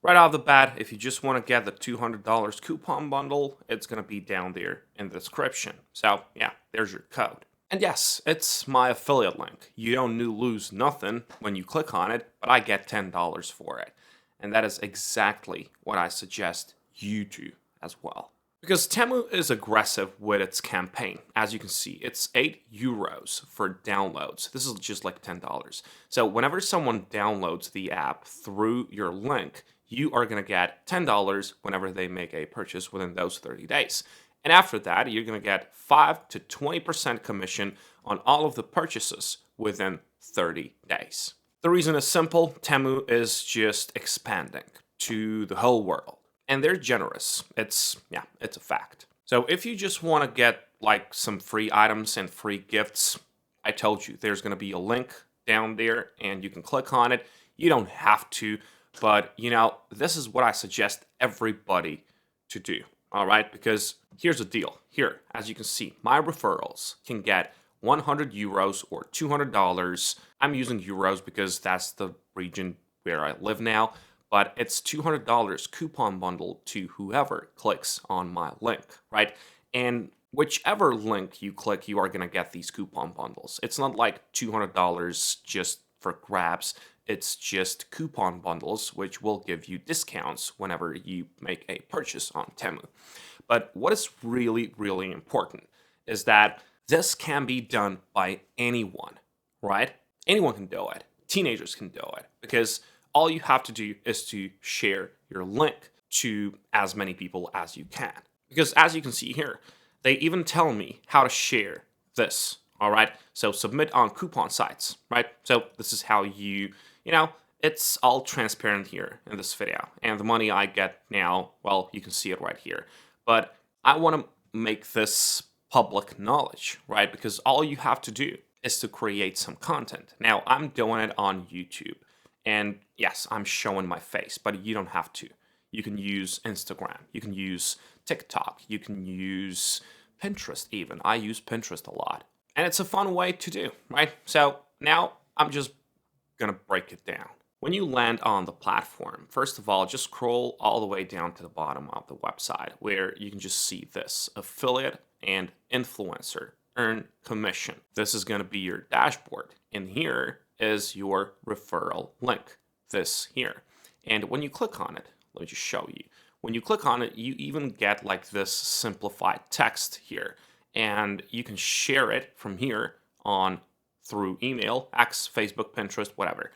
Right off the bat, if you just want to get the $200 coupon bundle, it's going to be down there in the description. So yeah, there's your code. And yes, it's my affiliate link. You don't lose nothing when you click on it, but I get $10 for it. And that is exactly what I suggest you do as well. Because Temu is aggressive with its campaign. As you can see, it's €8 for downloads. This is just like $10. So whenever someone downloads the app through your link, you are going to get $10 whenever they make a purchase within those 30 days. And after that, you're going to get 5 to 20% commission on all of the purchases within 30 days. The reason is simple. Temu is just expanding to the whole world. And they're generous. It's a fact. So if you just want to get like some free items and free gifts, I told you there's going to be a link down there and you can click on it. You don't have to, but this is what I suggest everybody to do. All right, because here's the deal. Here, as you can see, my referrals can get €100 or $200. I'm using euros because that's the region where I live now. But it's $200 coupon bundle to whoever clicks on my link, right? And whichever link you click, you are going to get these coupon bundles. It's not like $200 just for grabs. It's just coupon bundles, which will give you discounts whenever you make a purchase on Temu. But what is really, really important is that this can be done by anyone, right? Anyone can do it. Teenagers can do it because all you have to do is to share your link to as many people as you can. Because as you can see here, they even tell me how to share this, all right? So submit on coupon sites, right? So this is how it's all transparent here in this video. And the money I get now, well, you can see it right here. But I want to make this public knowledge, right? Because all you have to do is to create some content. Now, I'm doing it on YouTube. And yes, I'm showing my face, but you don't have to. You can use Instagram. You can use TikTok. You can use Pinterest even. I use Pinterest a lot. And it's a fun way to do, right? So now I'm just going to break it down. When you land on the platform, first of all, just scroll all the way down to the bottom of the website where you can just see this affiliate and influencer earn commission. This is going to be your dashboard. In here is your referral link, this here. And when you click on it, let me just show you. When you click on it, you even get like this simplified text here. And you can share it from here on through email, X, Facebook, Pinterest, whatever.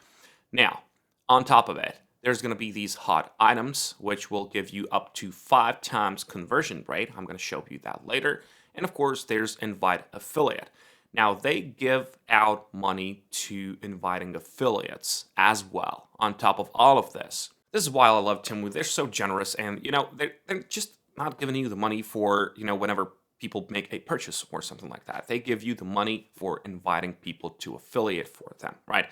Now, on top of it, there's going to be these hot items, which will give you up to 5 times conversion rate. I'm going to show you that later. And of course, there's invite affiliate. Now, they give out money to inviting affiliates as well, on top of all of this. This is why I love Temu. They're so generous, and, they're just not giving you the money for, whenever people make a purchase or something like that. They give you the money for inviting people to affiliate for them, right?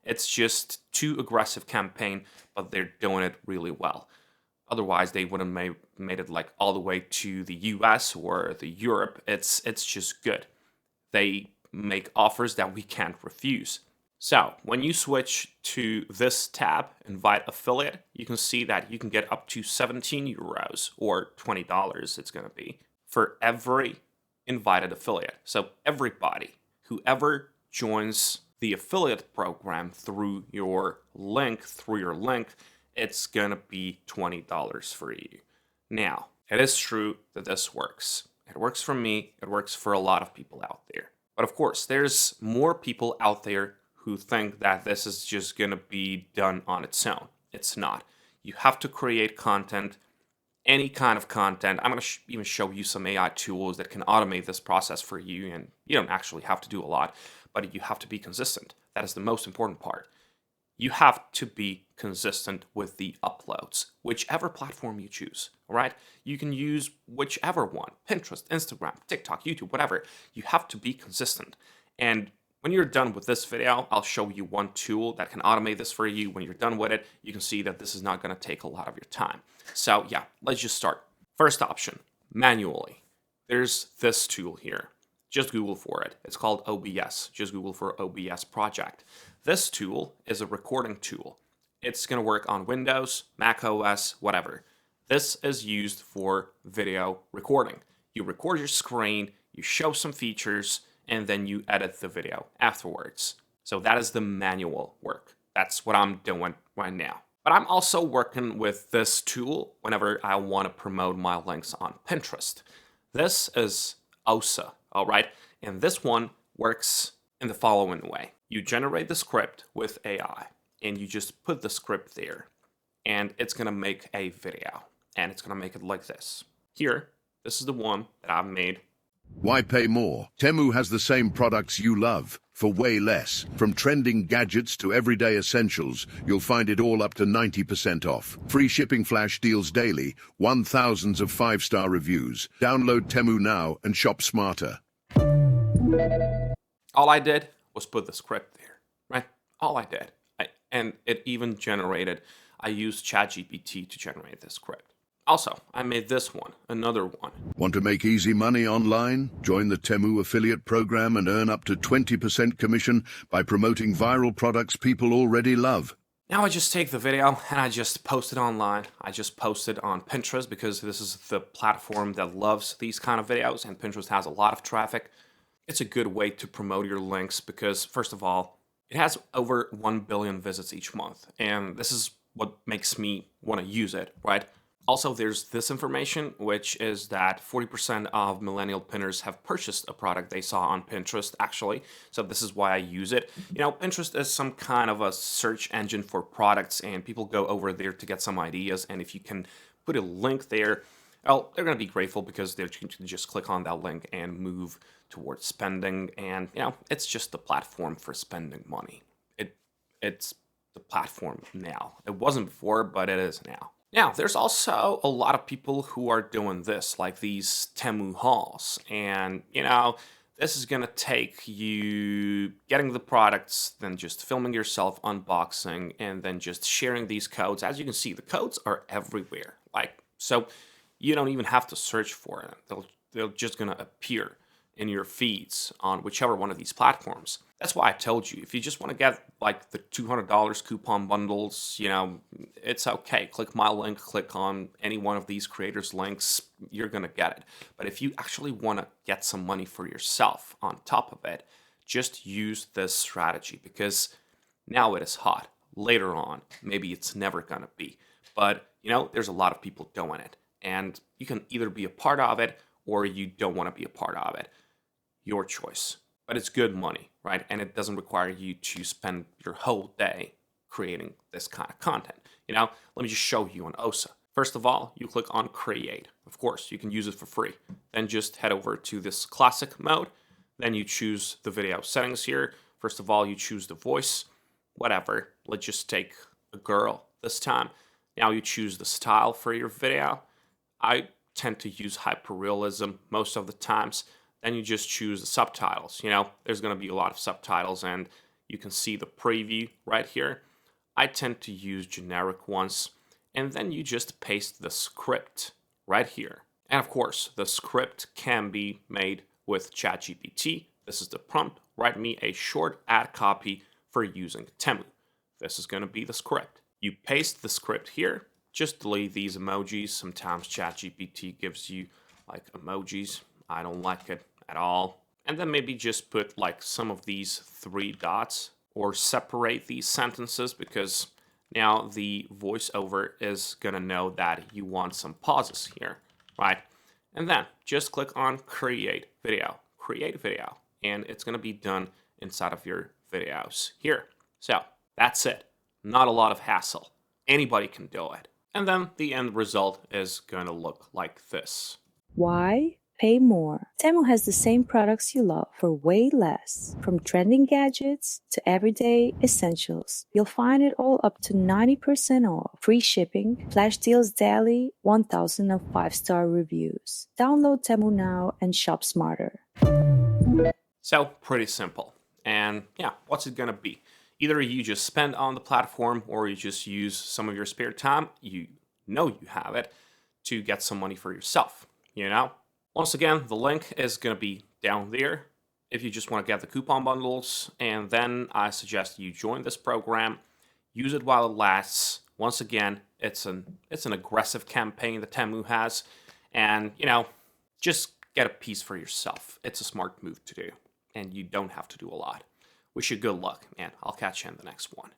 It's just too aggressive campaign, but they're doing it really well. Otherwise, they wouldn't have made it like all the way to the US or the Europe. It's just good. They make offers that we can't refuse. So when you switch to this tab, Invite Affiliate, you can see that you can get up to €17 or $20 it's going to be for every invited affiliate. So everybody, whoever joins the affiliate program through your link, it's going to be $20 for you. Now, it is true that this works. It works for me. It works for a lot of people out there. But of course, there's more people out there who think that this is just going to be done on its own. It's not. You have to create content, any kind of content. I'm going to even show you some AI tools that can automate this process for you. And you don't actually have to do a lot, but you have to be consistent. That is the most important part. You have to be consistent with the uploads, whichever platform you choose, all right? You can use whichever one, Pinterest, Instagram, TikTok, YouTube, whatever. You have to be consistent. And when you're done with this video, I'll show you one tool that can automate this for you. When you're done with it, you can see that this is not going to take a lot of your time. So yeah, let's just start. First option, manually. There's this tool here. Just Google for it. It's called OBS. Just Google for OBS project. This tool is a recording tool. It's going to work on Windows, Mac OS, whatever. This is used for video recording. You record your screen, you show some features, and then you edit the video afterwards. So that is the manual work. That's what I'm doing right now. But I'm also working with this tool whenever I want to promote my links on Pinterest. This is OSA, all right? And this one works in the following way. You generate the script with AI, and you just put the script there, and it's going to make a video, and it's going to make it like this. Here, this is the one that I've made. Why pay more? Temu has the same products you love for way less. From trending gadgets to everyday essentials, you'll find it all up to 90% off. Free shipping flash deals daily, 1,000s of 5-star reviews. Download Temu now and shop smarter. All I did was put the script there, right? All I did. And it even generated, I used ChatGPT to generate this script. Also, I made this one, another one. Want to make easy money online? Join the Temu affiliate program and earn up to 20% commission by promoting viral products people already love. Now I just take the video and I just post it online. I just post it on Pinterest because this is the platform that loves these kind of videos, and Pinterest has a lot of traffic. It's a good way to promote your links because, first of all, it has over 1 billion visits each month, and this is what makes me want to use it, right? Also, there's this information, which is that 40% of millennial pinners have purchased a product they saw on Pinterest, actually. So this is why I use it. You know, Pinterest is some kind of a search engine for products, and people go over there to get some ideas. And if you can put a link there, well, they're going to be grateful because they're going to just click on that link and move towards spending. And, you know, it's just the platform for spending money. It's the platform now. It wasn't before, but it is now. Now, there's also a lot of people who are doing this, like these Temu hauls. And, you know, this is going to take you getting the products, then just filming yourself unboxing, and then just sharing these codes. As you can see, the codes are everywhere. So you don't even have to search for them. They're just going to appear in your feeds on whichever one of these platforms. That's why I told you, if you just want to get like the $200 coupon bundles, you know, it's okay. Click my link, click on any one of these creators' links, you're going to get it. But if you actually want to get some money for yourself on top of it, just use this strategy because now it is hot. Later on, maybe it's never going to be. But, you know, there's a lot of people doing it. And you can either be a part of it or you don't want to be a part of it. Your choice. But it's good money, right? And it doesn't require you to spend your whole day creating this kind of content. You know, let me just show you on OSA. First of all, you click on Create. Of course, you can use it for free. Then just head over to this classic mode. Then you choose the video settings here. First of all, you choose the voice, whatever. Let's just take a girl this time. Now you choose the style for your video. I tend to use hyperrealism most of the times. Then you just choose the subtitles. You know, there's going to be a lot of subtitles, and you can see the preview right here. I tend to use generic ones, and then you just paste the script right here. And of course, the script can be made with ChatGPT. This is the prompt. Write me a short ad copy for using Temu. This is going to be the script. You paste the script here. Just delete these emojis. Sometimes ChatGPT gives you like emojis. I don't like it at all. And then maybe just put like some of these 3 dots or separate these sentences because now the voiceover is going to know that you want some pauses here, right? And then just click on Create Video, and it's going to be done inside of your videos here. So that's it. Not a lot of hassle. Anybody can do it. And then the end result is going to look like this. Why pay more? Temu has the same products you love for way less. From trending gadgets to everyday essentials, you'll find it all up to 90% off. Free shipping, flash deals daily, 1,000 of 5-star reviews. Download Temu now and shop smarter. So pretty simple. And yeah, what's it going to be? Either you just spend on the platform or you just use some of your spare time, you know you have it, to get some money for yourself, you know? Once again, the link is going to be down there if you just want to get the coupon bundles. And then I suggest you join this program. Use it while it lasts. Once again, it's an aggressive campaign that Temu has, and just get a piece for yourself. It's a smart move to do, and you don't have to do a lot. Wish you good luck, and I'll catch you in the next one.